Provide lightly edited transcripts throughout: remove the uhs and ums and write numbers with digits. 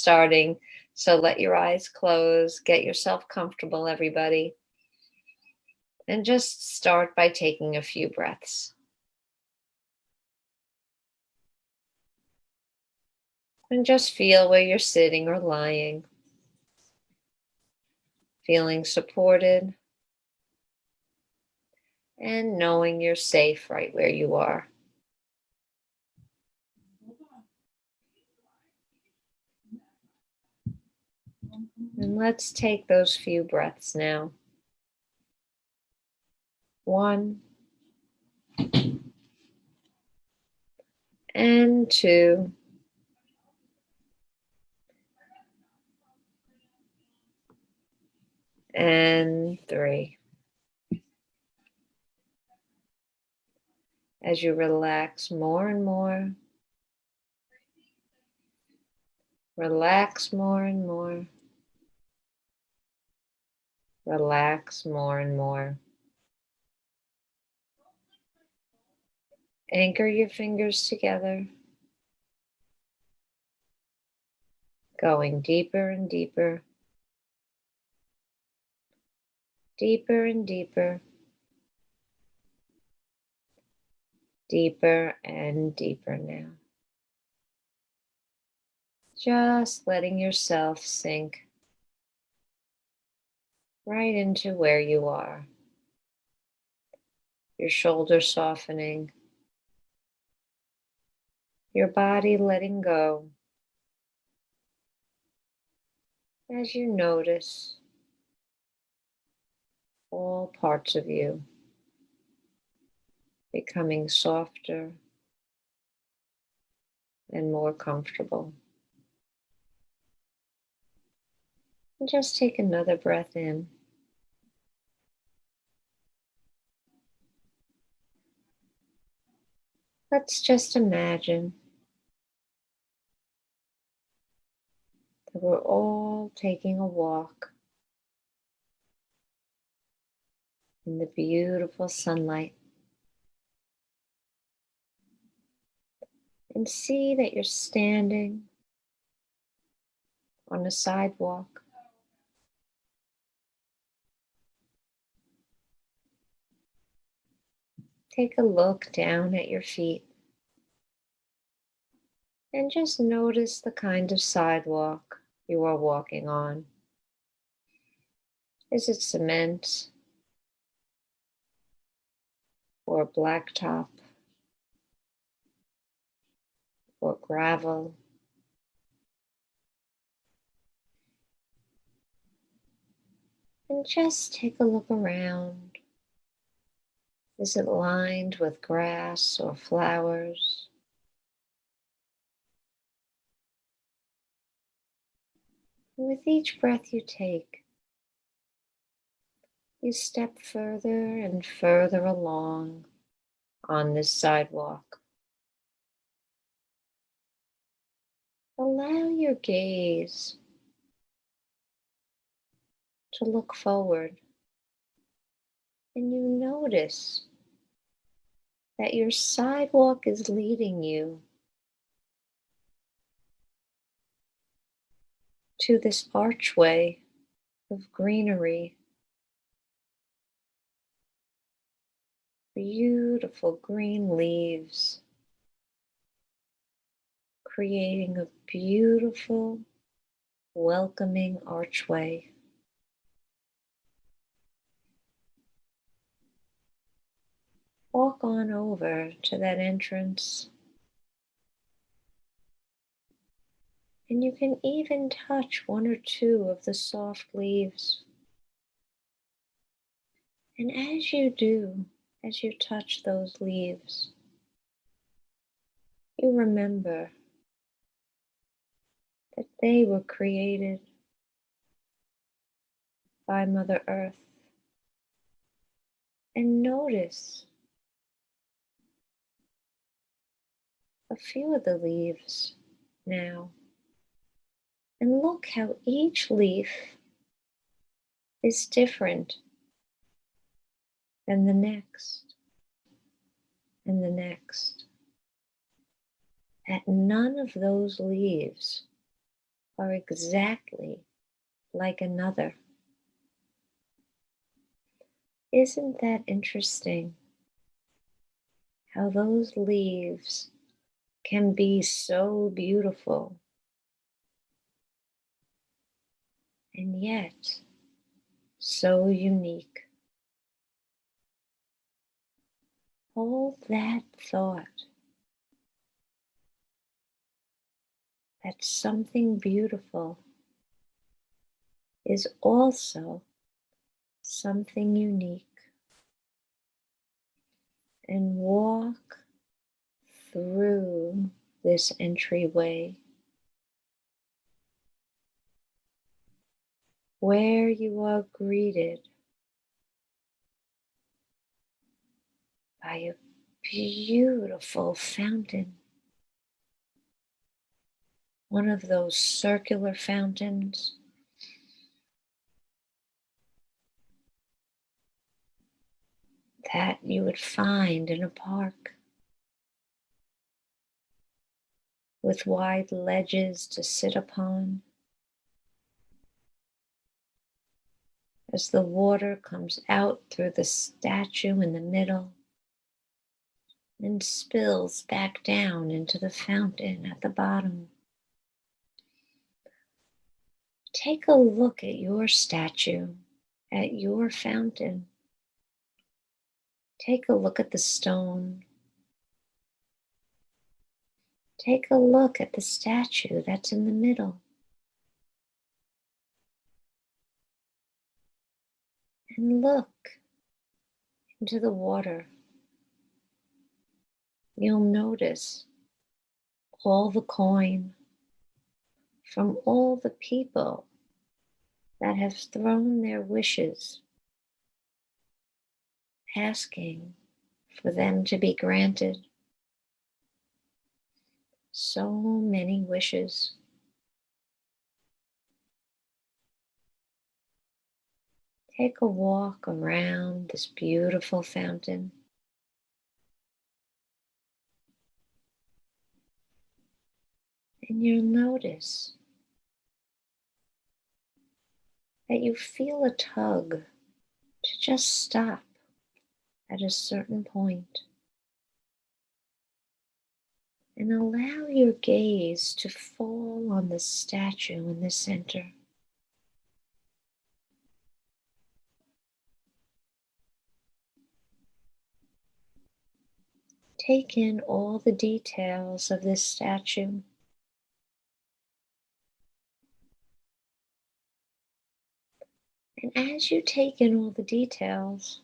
starting. So let your eyes close, get yourself comfortable, everybody. And just start by taking a few breaths. And just feel where you're sitting or lying. Feeling supported. And knowing you're safe right where you are. And let's take those few breaths now. 1 and 2 and 3. As you relax more and more, relax more and more, relax more and more. Anchor your fingers together, going deeper and deeper, deeper and deeper, deeper and deeper now. Just letting yourself sink right into where you are. Your shoulders softening, your body letting go as you notice all parts of you becoming softer and more comfortable. And just take another breath in. Let's just imagine that we're all taking a walk in the beautiful sunlight. And see that you're standing on a sidewalk. Take a look down at your feet and just notice the kind of sidewalk you are walking on. Is it cement or blacktop or gravel? And just take a look around. Is it lined with grass or flowers? And with each breath you take, you step further and further along on this sidewalk. Allow your gaze to look forward, and you notice that your sidewalk is leading you to this archway of greenery. Beautiful green leaves, creating a beautiful, welcoming archway. Walk on over to that entrance, and you can even touch 1 or 2 of the soft leaves. And as you do, as you touch those leaves, you remember that they were created by Mother Earth. And notice a few of the leaves now. And look how each leaf is different than the next and the next. That none of those leaves are exactly like another. Isn't that interesting? How those leaves can be so beautiful and yet so unique. Hold that thought that something beautiful is also something unique, and walk through this entryway where you are greeted by a beautiful fountain. One of those circular fountains that you would find in a park with wide ledges to sit upon. As the water comes out through the statue in the middle and spills back down into the fountain at the bottom. Take a look at your statue, at your fountain. Take a look at the stone. Take a look at the statue that's in the middle. And look into the water. You'll notice all the coin from all the people that have thrown their wishes, asking for them to be granted. So many wishes. Take a walk around this beautiful fountain. And you'll notice that you feel a tug to just stop at a certain point and allow your gaze to fall on the statue in the center. Take in all the details of this statue. And as you take in all the details,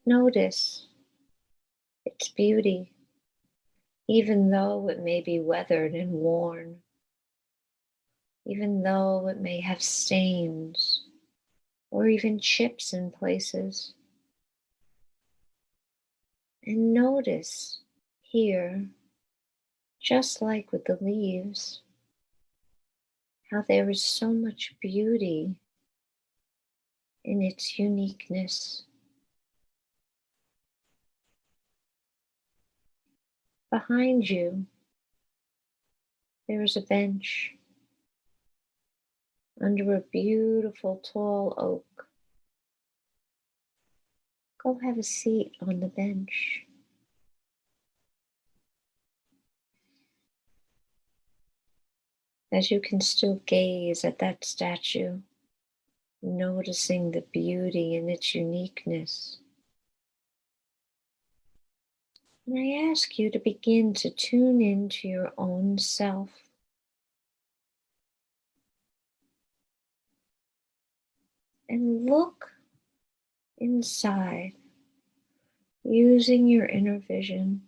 notice its beauty, even though it may be weathered and worn, even though it may have stains or even chips in places. And notice here, just like with the leaves, how there is so much beauty in its uniqueness. Behind you, there is a bench under a beautiful tall oak. Go have a seat on the bench. As you can still gaze at that statue, noticing the beauty and its uniqueness. And I ask you to begin to tune into your own self. And look inside, using your inner vision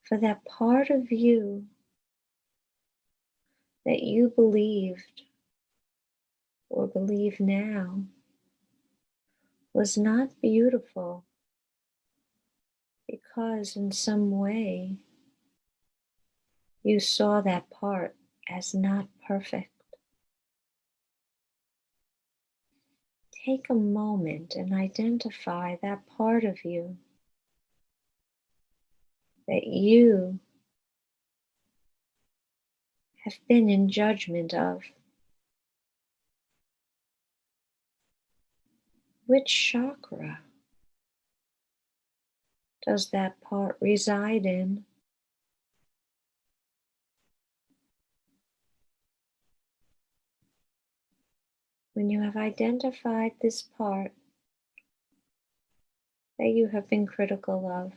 for that part of you that you believed or believe now was not beautiful because in some way you saw that part as not perfect. Take a moment and identify that part of you that you have been in judgment of. Which chakra does that part reside in? When you have identified this part that you have been critical of,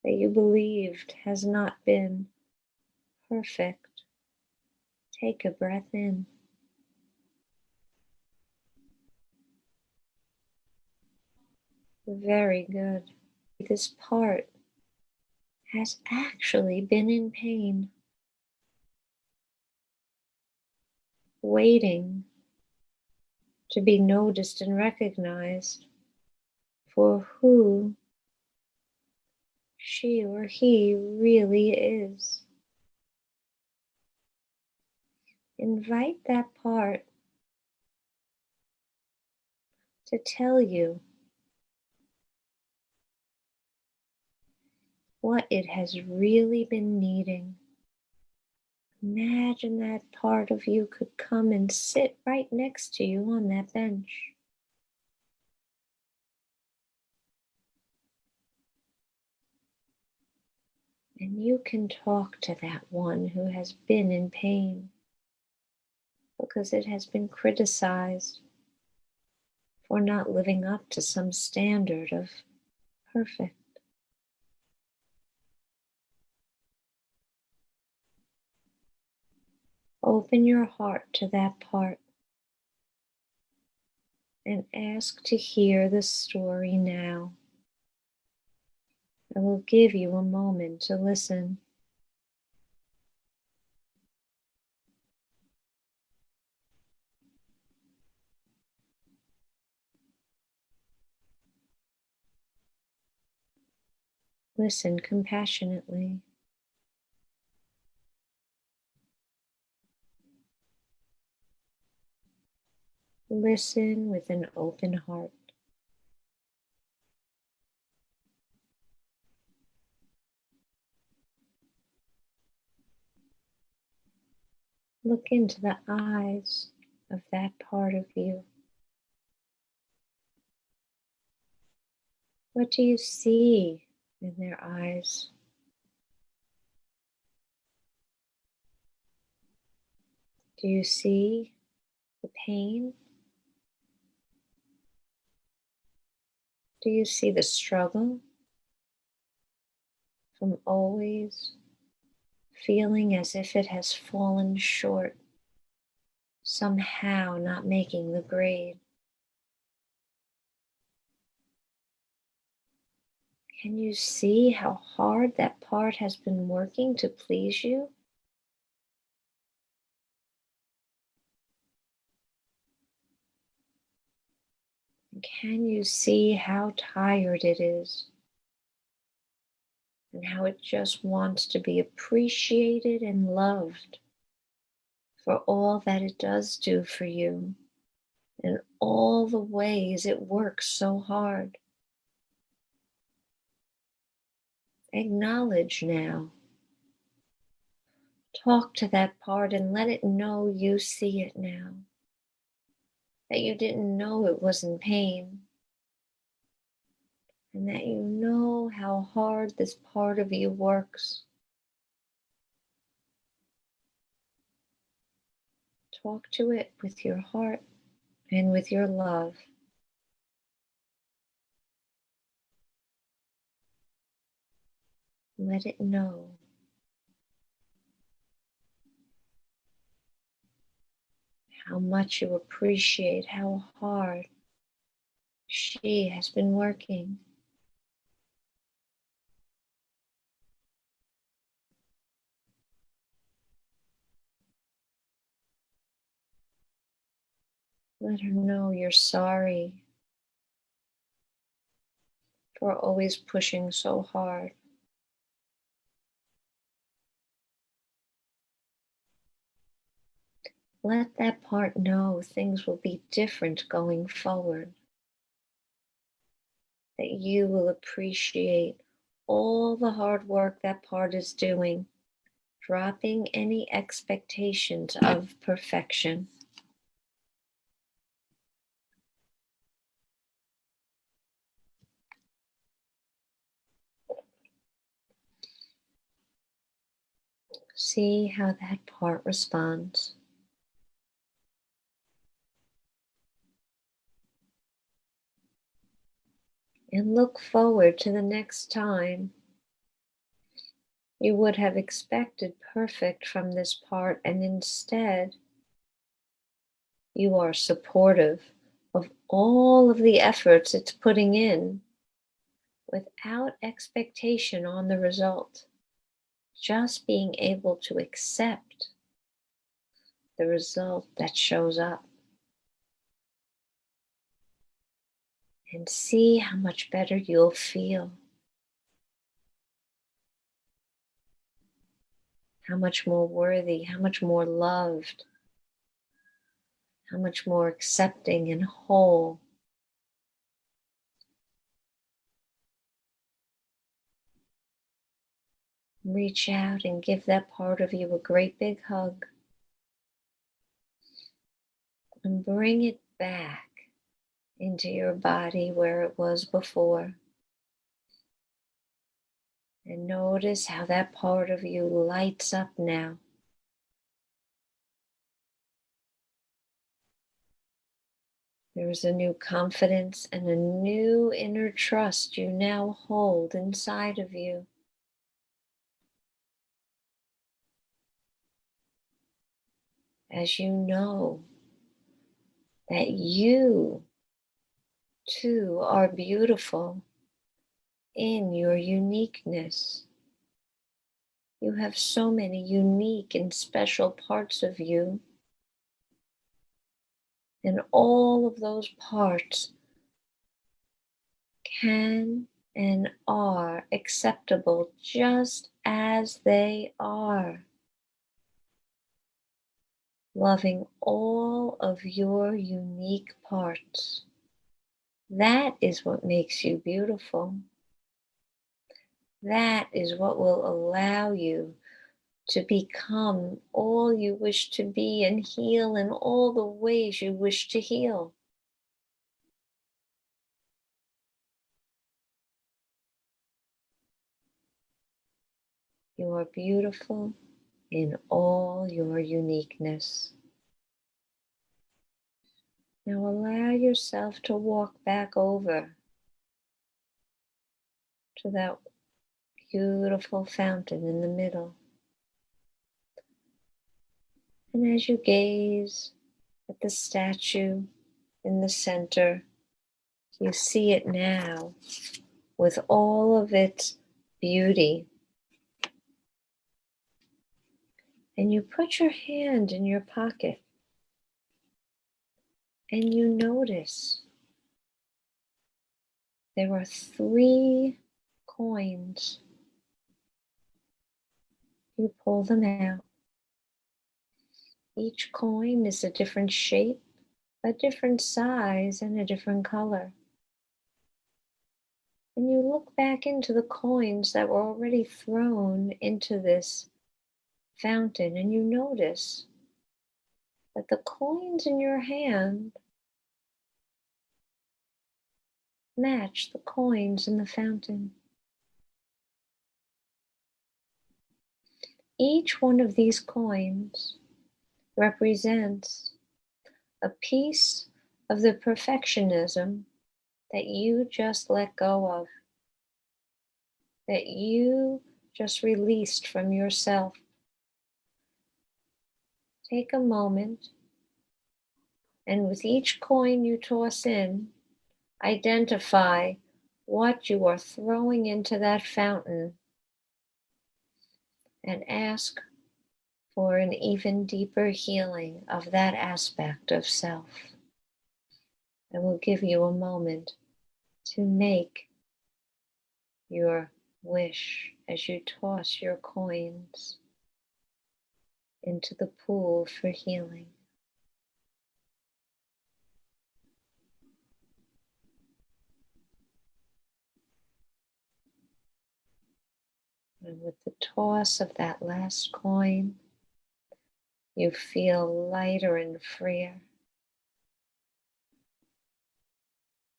that you believed has not been perfect, take a breath in. Very good. This part has actually been in pain, waiting to be noticed and recognized for who she or he really is. Invite that part to tell you what it has really been needing. Imagine that part of you could come and sit right next to you on that bench. And you can talk to that one who has been in pain because it has been criticized for not living up to some standard of perfect. Open your heart to that part and ask to hear the story now. I will give you a moment to listen. Listen compassionately. Listen with an open heart. Look into the eyes of that part of you. What do you see in their eyes? Do you see the pain? Do you see the struggle from always feeling as if it has fallen short, somehow not making the grade? Can you see how hard that part has been working to please you? Can you see how tired it is and how it just wants to be appreciated and loved for all that it does do for you and all the ways it works so hard? Acknowledge now. Talk to that part and let it know you see it now, that you didn't know it was in pain, and that you know how hard this part of you works. Talk to it with your heart and with your love. Let it know how much you appreciate how hard she has been working. Let her know you're sorry for always pushing so hard. Let that part know things will be different going forward, that you will appreciate all the hard work that part is doing dropping any expectations of perfection. See how that part responds. And look forward to the next time you would have expected perfect from this part, and instead you are supportive of all of the efforts it's putting in without expectation on the result. Just being able to accept the result that shows up and see how much better you'll feel, how much more worthy, how much more loved, how much more accepting and whole. Reach out and give that part of you a great big hug and bring it back into your body where it was before. And notice how that part of you lights up now. There's a new confidence and a new inner trust you now hold inside of you. As you know that you too are beautiful in your uniqueness. You have so many unique and special parts of you, and all of those parts can and are acceptable just as they are. Loving all of your unique parts. That is what makes you beautiful. That is what will allow you to become all you wish to be and heal in all the ways you wish to heal. You are beautiful in all your uniqueness. Now allow yourself to walk back over to that beautiful fountain in the middle. And as you gaze at the statue in the center, you see it now with all of its beauty. And you put your hand in your pocket and you notice there are 3 coins. You pull them out. Each coin is a different shape, a different size, and a different color. And you look back into the coins that were already thrown into this fountain, and you notice that the coins in your hand match the coins in the fountain. Each one of these coins represents a piece of the perfectionism that you just let go of, that you just released from yourself. Take a moment, and with each coin you toss in, identify what you are throwing into that fountain and ask for an even deeper healing of that aspect of self. I will give you a moment to make your wish as you toss your coins into the pool for healing. And with the toss of that last coin, you feel lighter and freer.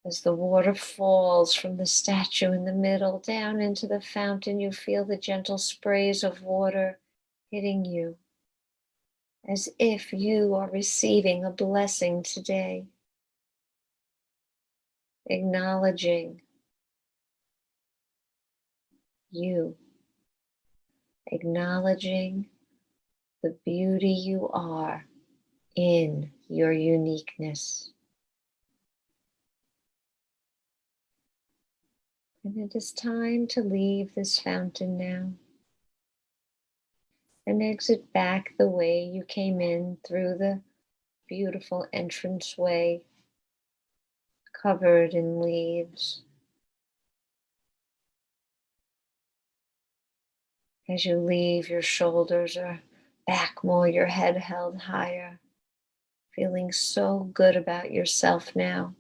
As the water falls from the statue in the middle down into the fountain, you feel the gentle sprays of water hitting you, as if you are receiving a blessing today, acknowledging you, acknowledging the beauty you are in your uniqueness. And it is time to leave this fountain now and exit back the way you came in, through the beautiful entranceway covered in leaves. As you leave, your shoulders are back more, your head held higher, feeling so good about yourself now,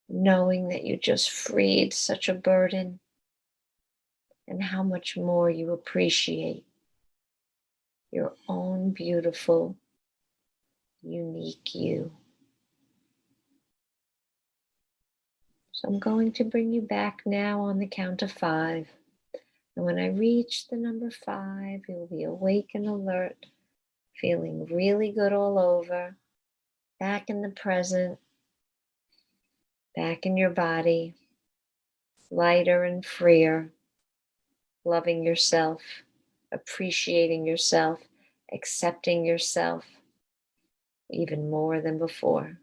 knowing that you just freed such a burden and how much more you appreciate your own beautiful, unique you. So I'm going to bring you back now on the count of 5. And when I reach the number 5, you'll be awake and alert, feeling really good all over, back in the present, back in your body, lighter and freer, loving yourself, appreciating yourself, accepting yourself even more than before.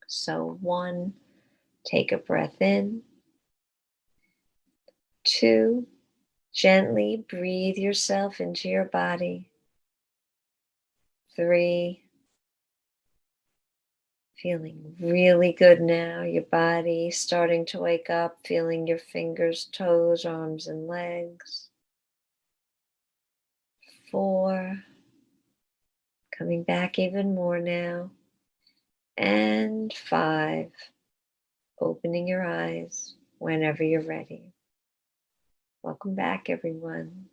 So 1, take a breath in. 2, gently breathe yourself into your body. 3, feeling really good now, your body starting to wake up, feeling your fingers, toes, arms, and legs. 4, coming back even more now. And 5, opening your eyes whenever you're ready. Welcome back, everyone.